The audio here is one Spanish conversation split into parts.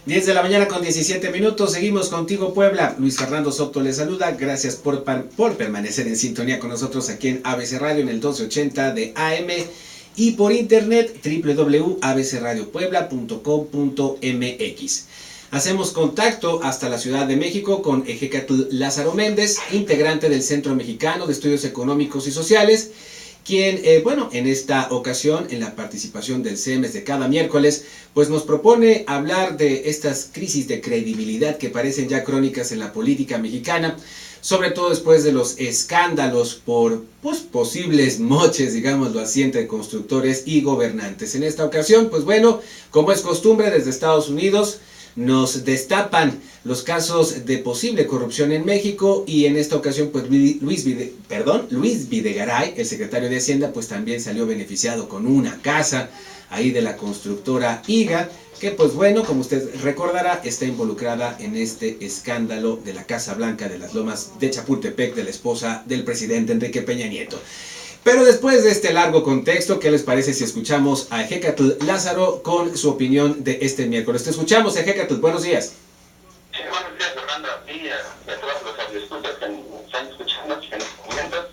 10 de la mañana con 17 minutos, seguimos contigo Puebla. Luis Fernando Soto les saluda, gracias por permanecer en sintonía con nosotros aquí en ABC Radio en el 1280 de AM y por internet www.abcradiopuebla.com.mx. Hacemos contacto hasta la Ciudad de México con Ejecatl Lázaro Méndez, integrante del Centro Mexicano de Estudios Económicos y Sociales, quien, en esta ocasión, en la participación del CEMES de cada miércoles, pues nos propone hablar de estas crisis de credibilidad que parecen ya crónicas en la política mexicana, sobre todo después de los escándalos por posibles moches, digámoslo así, entre constructores y gobernantes. En esta ocasión, como es costumbre desde Estados Unidos, nos destapan los casos de posible corrupción en México y en esta ocasión Luis Videgaray, el secretario de Hacienda, pues también salió beneficiado con una casa ahí de la constructora IGA, que como usted recordará, está involucrada en este escándalo de la Casa Blanca de las Lomas de Chapultepec de la esposa del presidente Enrique Peña Nieto. Pero después de este largo contexto, ¿qué les parece si escuchamos a Ejecatl Lázaro con su opinión de este miércoles? Te escuchamos, Ejecatl, buenos días. Sí, buenos días, Fernando, a ti y a todos los radioescuchas que nos están escuchando en estos momentos.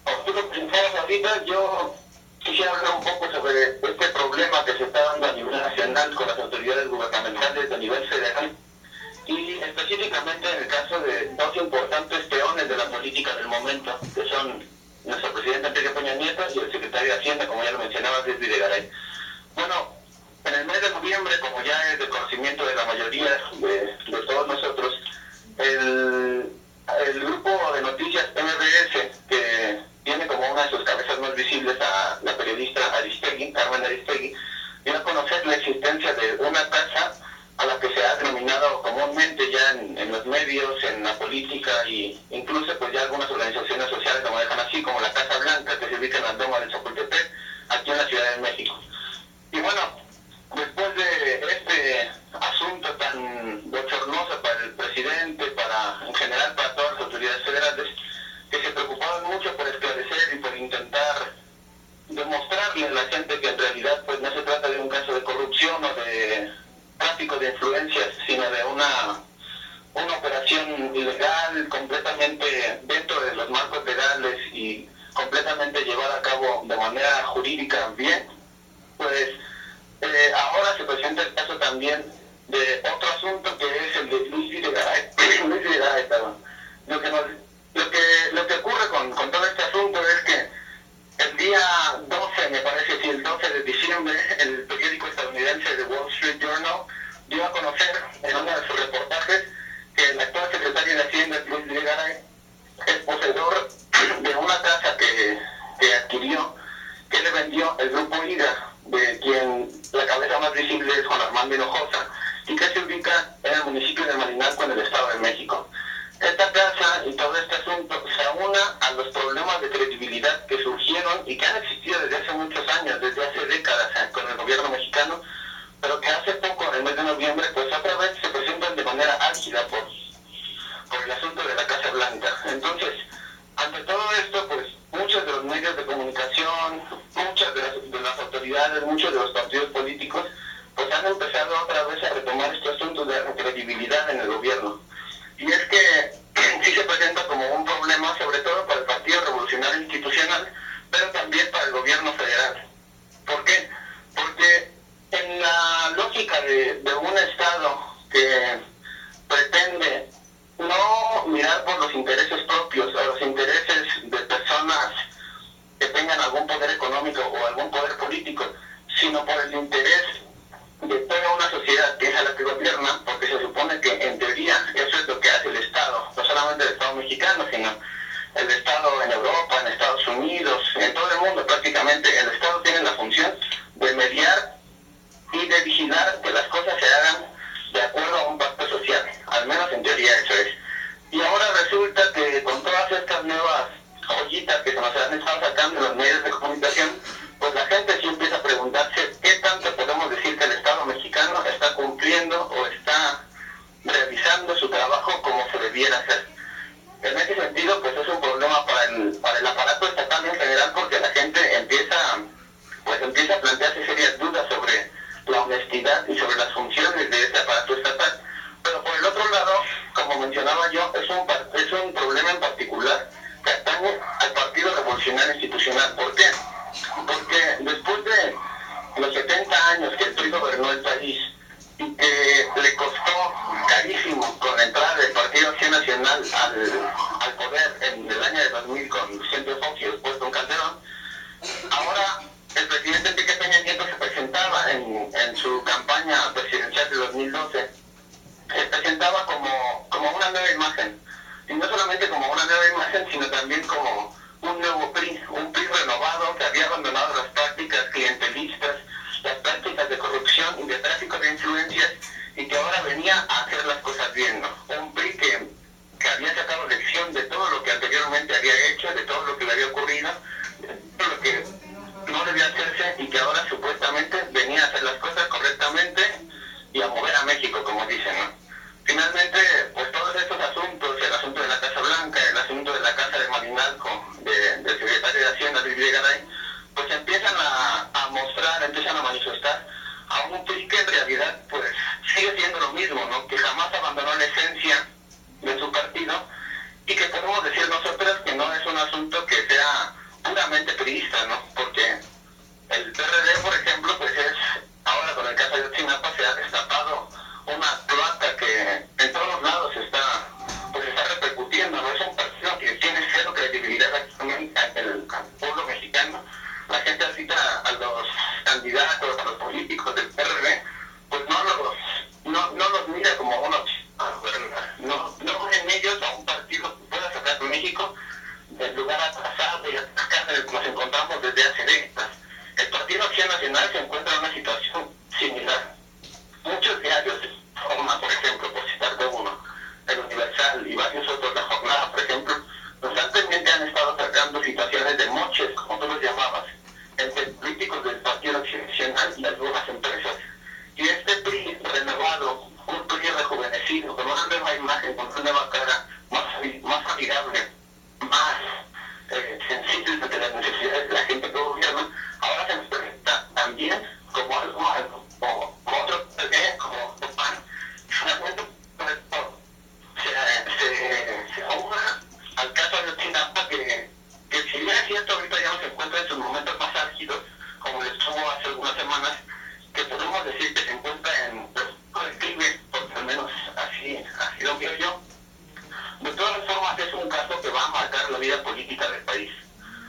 Como tú lo pensabas ahorita, yo quisiera hablar un poco sobre este problema que se está dando a nivel nacional con las autoridades gubernamentales a nivel federal y específicamente en el caso de dos importantes peones de la política del momento, que son nuestro presidente Enrique Peña Nieto y el secretario de Hacienda, como ya lo mencionaba, Luis Videgaray. Bueno, en el mes de noviembre, como ya es de conocimiento de la mayoría de todos nosotros, el grupo de noticias MBS, que tiene como una de sus cabezas más visibles a la periodista Carmen Aristegui, dio a conocer la existencia de una casa a la que se ha denominado comúnmente ya en los medios, en la política e incluso ya algunas organizaciones sociales lo manejan así, como la Casa Blanca, que se ubica en las Lomas de Chapultepec, aquí en la Ciudad de México. Y después de este asunto tan bochornoso para el presidente, en general para todas las autoridades federales, que se preocupaban mucho por esclarecer y por intentar demostrarle a la gente que en realidad no se trata de un caso de corrupción o de tráfico de influencias, sino de una operación ilegal, completamente dentro de los marcos legales y completamente llevada a cabo de manera jurídica bien, ahora se presenta el caso también de otro asunto que es el de Luis Videgaray, perdón. Lo que ocurre con todo este asunto es que el día 12, me parece, sí, el 12 de diciembre, el periódico estadounidense The Wall Street Journal dio a conocer en uno de sus reportajes que el actual secretario de Hacienda, Luis Videgaray, es poseedor de una casa que adquirió, que le vendió el grupo IGA, de quien la cabeza más visible es Juan Armando Hinojosa, y que se ubica en el municipio de Malinalco, en el Estado de México. Esta casa y todo este asunto se aúna a los problemas de credibilidad que surgieron y que han existido desde hace muchos años, desde hace décadas con el gobierno mexicano, pero que hace poco, en el mes de noviembre, otra vez se presentan de manera álgida por el asunto de la Casa Blanca. Entonces, ante todo esto, muchos de los medios de comunicación, muchas de las autoridades, muchos de los partidos políticos, han empezado otra vez a retomar este asunto de la credibilidad en el gobierno. Y es que sí se presenta como un problema, sobre todo para el Partido Revolucionario Institucional, pero también para el gobierno federal. ¿Por qué? Porque en la lógica de un Estado que pretende no mirar por los intereses propios o los intereses de personas que tengan algún poder económico o algún poder político, sino por el interés de toda una sociedad que es a la que gobierna, porque se supone que en teoría eso es lo que hace el Estado, no solamente el Estado mexicano, sino el Estado en Europa, en Estados Unidos, en todo el mundo prácticamente. El Estado tiene la función de mediar y de vigilar que las cosas se hagan de acuerdo a un pacto social, al menos en teoría eso es. Y ahora resulta que con todas estas nuevas joyitas que se nos han estado sacando en los medios de comunicación, la gente sí empieza a preguntarse plantearse serias dudas sobre la honestidad y sobre las funciones de este aparato estatal. Pero por el otro lado, como mencionaba yo, es un problema en particular que atañe al Partido Revolucionario Institucional. ¿Por qué? Porque después de los 70 años que el PRI gobernó el país y que le costó carísimo con la entrada del Partido Acción Nacional al poder en el año de 2000 con Vicente Fox y después con Calderón, ahora el presidente Enrique Peña Nieto se presentaba en su campaña presidencial de 2012, se presentaba como una nueva imagen, y no solamente como una nueva imagen, sino también como un nuevo PRI, un PRI renovado que había abandonado las prácticas clientelistas, las prácticas de corrupción y de tráfico de influencias, y que ahora venía a hacer las cosas bien, ¿no? Un PRI que había sacado lección de todo lo que anteriormente había hecho, de todo lo que le había ocurrido, de todo lo que no debía hacerse, y que ahora supuestamente venía a hacer las cosas correctamente y a mover a México, como dicen, ¿no? Finalmente, pues todos estos asuntos, el asunto de la Casa Blanca, el asunto de la Casa de Malinalco, del secretario de Hacienda, Luis Videgaray, pues empiezan a mostrar, empiezan a manifestar a un PRI que en realidad pues sigue siendo lo mismo, ¿no? Que jamás abandonó la esencia de su partido, y que podemos decir nosotros que no es un asunto que sea puramente priista, ¿no? Porque el PRD, por ejemplo, pues ahora con el caso de Ayotzinapa se ha destapado una cloaca que en todos lados está repercutiendo, ¿no? Es un partido que tiene cero credibilidad actualmente ante el pueblo mexicano. La gente ahorita a los candidatos, a los políticos del PRD, pues no los mira como unos, no ven en ellos a un partido que pueda sacar a México del lugar atrasado y atrasado en el que nos encontramos desde hace décadas. El Partido Acción Nacional se encuentra en una situación similar. Muchos diarios, Roma, por ejemplo, por citarte uno, El Universal y varios otros, La Jornada, por ejemplo, constantemente han estado sacando situaciones de moches, como tú los llamabas, entre políticos del Partido Acción Nacional y algunas empresas. Y este PRI renovado, un PRI rejuvenecido, con una nueva imagen, con una nueva cara, más amigable, más sensible ante las necesidades de la gente que gobierna, ahora se nos presenta también como algo malo, como otro PRD, como otro PAN. Finalmente, esto se aúna al caso de Ayotzinapa, que si bien es cierto, ahorita ya no se encuentra en sus momentos más álgidos, como le estuvo hace algunas semanas, que podemos decir que se encuentra en el declive, porque al menos así lo veo yo. De todas formas, es un caso que va a marcar la vida política del país.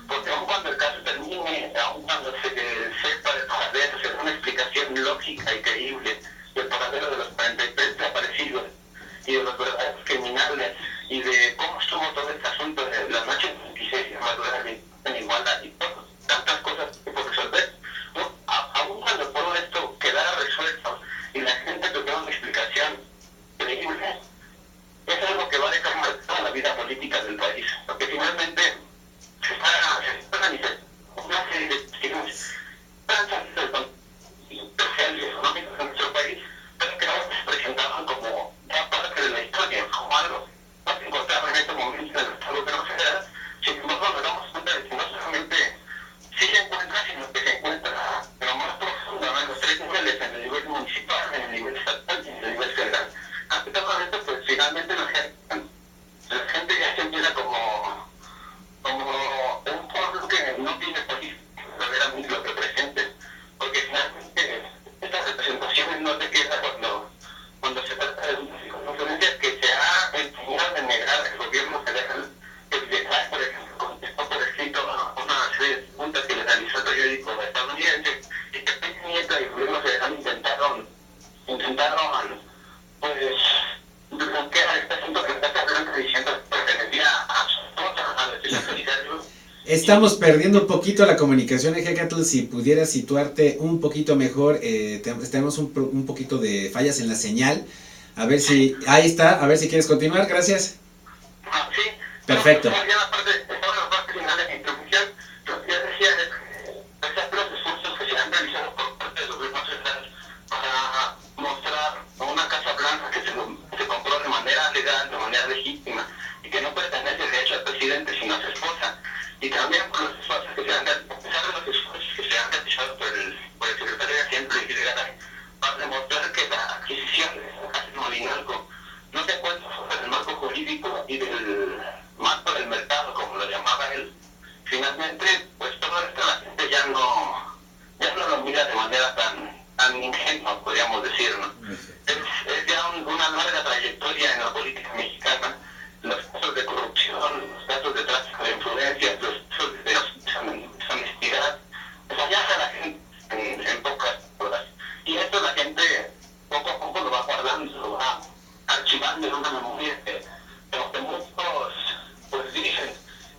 Porque aun cuando el caso termine, aun cuando se sepa del paradero, se da una explicación lógica y creíble del paradero de los 43 desaparecidos y de los verdaderos criminales, y de cómo estuvo todo este asunto de la noche del 26 de Maduro en Igualdad y tantas cosas que por resolver, ¿no? Aun cuando todo esto quedara resuelto y la gente tuviera una explicación creíble, es algo que va a dejar marcada la vida política del país, porque finalmente se está manifestando una serie de cuestiones tan salidas social y económicas en nuestro país, pero que ahora se presentaban como ya parte de la historia, como algo no se encontraba en este momento en el Estado de la Federal. Sin embargo, nos damos cuenta de que no solamente sí se encuentra, sino que se encuentra en lo más profundo, ¿no? En los tres niveles, en el nivel municipal, en el nivel estatal y en el nivel federal. Ante todo esto, pues finalmente la gente ya se empieza como un pueblo que no tiene política verdaderamente lo que presente, porque finalmente estas representaciones no te quedan cuando se trata de una circunstancia que se ha empeñado en negar el gobierno federal. El Videgaray, por ejemplo, contestó por escrito a una serie de preguntas que le realizó el periódico estadounidense, y que Peña Nieto y el gobierno federal intentaron pues bloquear este asunto de la Casa Blanca, diciendo que pertenecía a su esposa, a la secretaria de Luz. Estamos perdiendo un poquito la comunicación, Ejecatl. Si pudieras situarte un poquito mejor, tenemos un poquito de fallas en la señal. A ver si, ahí está, a ver si quieres continuar, gracias. Sí. Perfecto. Estaba en la parte final de mi introducción. Lo que yo decía es que los esfuerzos que se han realizado por parte del gobierno federal para mostrar una Casa Blanca que se compró de manera legal, de manera legítima, y que no pertenece de hecho al presidente, sino a su esposa, y también por los esfuerzos que se han realizado, a pesar de los esfuerzos que se han realizado por podríamos decir, ¿no? Es ya una larga trayectoria en la política mexicana, los casos de corrupción, los casos de tráfico de influencias, los casos de deshonestidad, pues allá está la gente en pocas horas. Y esto la gente poco a poco lo va guardando, lo va archivando en una memoria que muchos pues dicen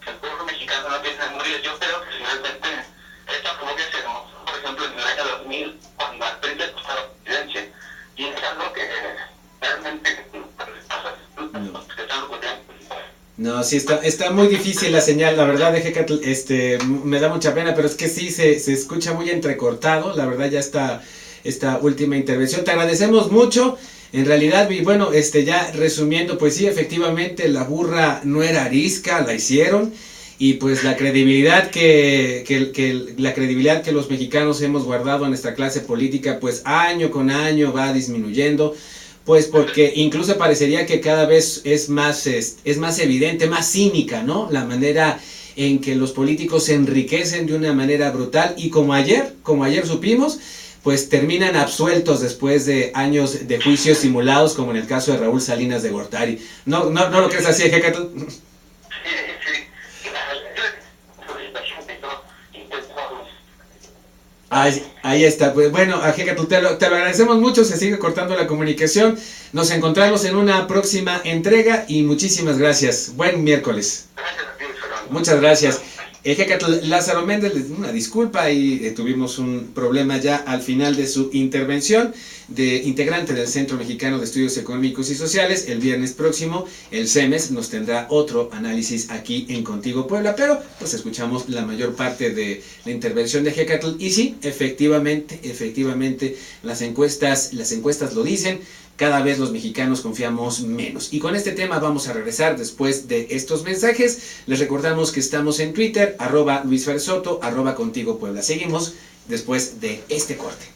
que el pueblo mexicano no tiene memoria. Yo creo que finalmente esta memoria se demostró, por ejemplo, en el año 2000, cuando al PRI le costó la presidencia, y es algo que realmente no, sí, está muy difícil la señal, la verdad, Ejecatl, me da mucha pena, pero es que sí, se escucha muy entrecortado, la verdad, ya esta última intervención. Te agradecemos mucho, en realidad, y bueno, ya resumiendo, pues sí, efectivamente, la burra no era arisca, la hicieron, y pues la credibilidad que los mexicanos hemos guardado en nuestra clase política, pues año con año va disminuyendo. Pues porque incluso parecería que cada vez es más evidente, más cínica, ¿no? La manera en que los políticos se enriquecen de una manera brutal y como ayer supimos, pues terminan absueltos después de años de juicios simulados, como en el caso de Raúl Salinas de Gortari. ¿No lo crees así, Ejecatl? Ahí está, pues bueno, Ejecatl, te lo agradecemos mucho, se sigue cortando la comunicación, nos encontramos en una próxima entrega y muchísimas gracias, buen miércoles. Muchas gracias. Ejecatl Lázaro Méndez, una disculpa y tuvimos un problema ya al final de su intervención, de integrante del Centro Mexicano de Estudios Económicos y Sociales. El viernes próximo el CEMES nos tendrá otro análisis aquí en Contigo Puebla, pero pues escuchamos la mayor parte de la intervención de Ejecatl y sí, efectivamente las encuestas lo dicen. Cada vez los mexicanos confiamos menos. Y con este tema vamos a regresar después de estos mensajes. Les recordamos que estamos en Twitter, @LuisFerSoto, @Contigo Puebla. Seguimos después de este corte.